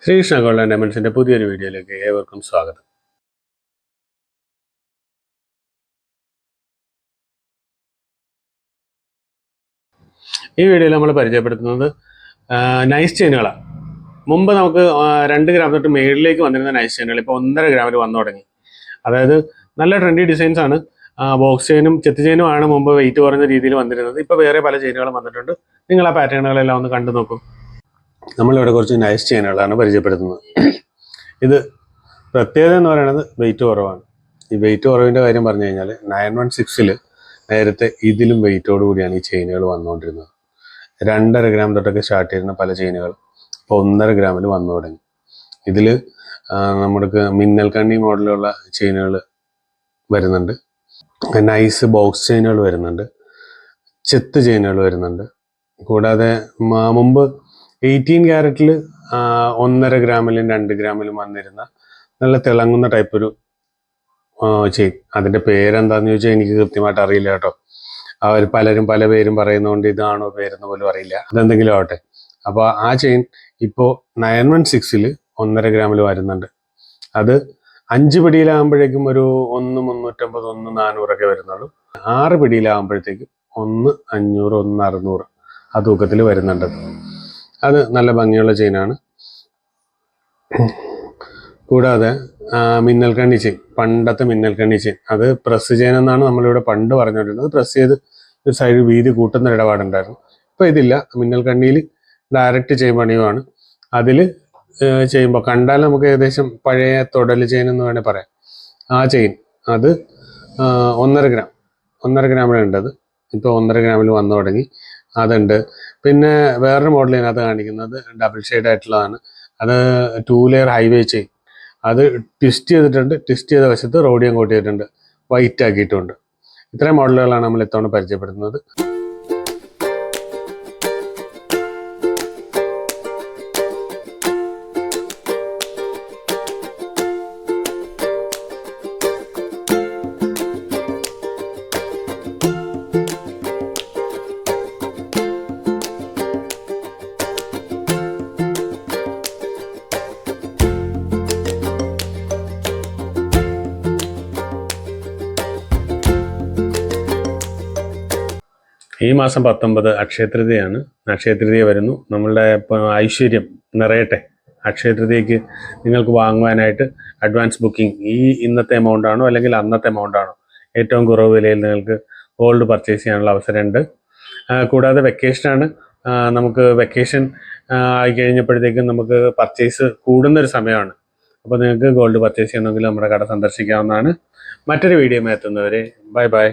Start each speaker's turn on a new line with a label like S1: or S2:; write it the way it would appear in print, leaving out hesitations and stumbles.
S1: Sreekrishna gold and ഡയമണ്ട്സിന്റെ പുതിയൊരു വീഡിയോയിലേക്ക് ഏവർക്കും സ്വാഗതം. ഈ വീഡിയോയിൽ നമ്മൾ പരിചയപ്പെടുത്തുന്നത് നൈസ് ചെയിനുകളാണ്. മുമ്പ് നമുക്ക് 2 ഗ്രാം തൊട്ട് മേളിലേക്ക് വന്നിരുന്ന നൈസ് ചെയിനുകൾ ഇപ്പോൾ 1.5 ഗ്രാമിൽ വന്നു തുടങ്ങി. അതായത് നല്ല ട്രെൻഡി ഡിസൈൻസ് ആണ്. ബോക്സ് ചെയിനും ചെത്ത് ചെയിനും ആണ് മുമ്പ് വെയിറ്റ് കുറഞ്ഞ രീതിയിൽ വന്നിരുന്നത്. ഇപ്പോൾ വേറെ പല ചെയിനുകളും വന്നിട്ടുണ്ട്. നിങ്ങൾ ആ പാറ്റേണുകളെല്ലാം ഒന്ന് കണ്ടു നോക്കും. നമ്മളിവിടെ കുറച്ച് നൈസ് ചെയിനുകളാണ് പരിചയപ്പെടുത്തുന്നത്. ഇത് പ്രത്യേകത എന്ന് പറയുന്നത് വെയിറ്റ് കുറവാണ്. ഈ വെയിറ്റ് കുറവിൻ്റെ കാര്യം പറഞ്ഞു കഴിഞ്ഞാൽ 916 നേരത്തെ ഇതിലും വെയിറ്റോട് കൂടിയാണ് ഈ ചെയിനുകൾ വന്നുകൊണ്ടിരുന്നത്. 2.5 ഗ്രാം തൊട്ടൊക്കെ സ്റ്റാർട്ട് ചെയ്യുന്ന പല ചെയിനുകൾ ഇപ്പോൾ 1.5 ഗ്രാമിൽ വന്നു തുടങ്ങി. ഇതിൽ നമുക്ക് മിന്നൽ കണ്ണി മോഡലുള്ള ചെയിനുകൾ വരുന്നുണ്ട്, നൈസ് ബോക്സ് ചെയിനുകൾ വരുന്നുണ്ട്, ചെത്ത് ചെയിനുകൾ വരുന്നുണ്ട്. കൂടാതെ മുമ്പ് 18 ക്യാരറ്റിൽ 1.5 ഗ്രാമിലും 2 ഗ്രാമിലും വന്നിരുന്ന നല്ല തിളങ്ങുന്ന ടൈപ്പ് ഒരു ചെയിൻ. അതിൻ്റെ പേരെന്താന്ന് ചോദിച്ചാൽ എനിക്ക് കൃത്യമായിട്ട് അറിയില്ല കേട്ടോ. അവർ പലരും പല പേരും പറയുന്നതുകൊണ്ട് ഇതാണോ പേരെന്ന് പോലും അറിയില്ല. അതെന്തെങ്കിലും ആവട്ടെ. അപ്പോൾ ആ ചെയിൻ ഇപ്പോൾ 916 1.5 ഗ്രാമിൽ വരുന്നുണ്ട്. അത് 5 പിടിയിലാകുമ്പോഴേക്കും ഒരു 1.350 1.400 വരുന്നുള്ളൂ. 6 പിടിയിലാകുമ്പോഴത്തേക്കും 1.500 1.600 ആ തൂക്കത്തിൽ വരുന്നുണ്ട്. അത് നല്ല ഭംഗിയുള്ള ചെയിനാണ്. കൂടാതെ മിന്നൽ കണ്ണി ചെയിൻ, പണ്ടത്തെ മിന്നൽ കണ്ണി ചെയിൻ, അത് പ്രസ് ചെയിൻ എന്നാണ് നമ്മളിവിടെ പണ്ട് പറഞ്ഞുകൊണ്ടിരുന്നത്. പ്രസ് ചെയ്ത് ഒരു സൈഡ് വീതി കൂട്ടുന്ന ഇടപാടുണ്ടായിരുന്നു. ഇപ്പോൾ ഇതില്ല. മിന്നൽ കണ്ണിയിൽ ഡയറക്റ്റ് ചെയിൻ പണിയുമാണ്. അതിൽ ചെയ്യുമ്പോൾ കണ്ടാൽ നമുക്ക് ഏകദേശം പഴയ തൊടൽ ചെയിൻ എന്ന് വേണേൽ പറയാം. ആ ചെയിൻ അത് 1.5 ഗ്രാമിലുണ്ട്. അത് ഇപ്പോൾ 1.5 ഗ്രാമിൽ വന്നു തുടങ്ങി. അതുണ്ട്. പിന്നെ വേറൊരു മോഡൽ ഇതിനകത്ത് കാണിക്കുന്നത് ഡബിൾ ഷെയ്ഡ് ആയിട്ടുള്ളതാണ്. അത് 2 ലെയർ ഹൈവേ ചെയിൻ. അത് ട്വിസ്റ്റ് ചെയ്തിട്ടുണ്ട്. ട്വിസ്റ്റ് ചെയ്ത വശത്ത് റോഡിയം കോട്ട് ചെയ്തിട്ടുണ്ട്, വൈറ്റ് ആക്കിയിട്ടുണ്ട്. ഇത്രയും മോഡലുകളാണ് നമ്മൾ ഇത്തവണ പരിചയപ്പെടുത്തുന്നത്. ഈ മാസം 19 അക്ഷയതൃതീയയാണ്. അക്ഷയതൃതീയ വരുന്നു. നമ്മളുടെ ഐശ്വര്യം നിറയട്ടെ. അക്ഷയതൃതീയക്ക് നിങ്ങൾക്ക് വാങ്ങുവാനായിട്ട് അഡ്വാൻസ് ബുക്കിംഗ് ഇന്നത്തെ എമൗണ്ട് ആണോ അല്ലെങ്കിൽ അന്നത്തെ എമൗണ്ട് ആണോ, ഏറ്റവും കുറവ് വിലയിൽ നിങ്ങൾക്ക് ഗോൾഡ് പർച്ചേസ് ചെയ്യാനുള്ള അവസരമുണ്ട്. കൂടാതെ വെക്കേഷനാണ്. നമുക്ക് വെക്കേഷൻ ആയി കഴിഞ്ഞപ്പോഴത്തേക്കും നമുക്ക് പർച്ചേസ് കൂടുന്നൊരു സമയമാണ്. അപ്പോൾ നിങ്ങൾക്ക് ഗോൾഡ് പർച്ചേസ് ചെയ്യണമെങ്കിൽ നമ്മുടെ കട സന്ദർശിക്കാവുന്നതാണ്. മറ്റൊരു വീഡിയോ എത്തുന്നവരെ ബൈ ബൈ.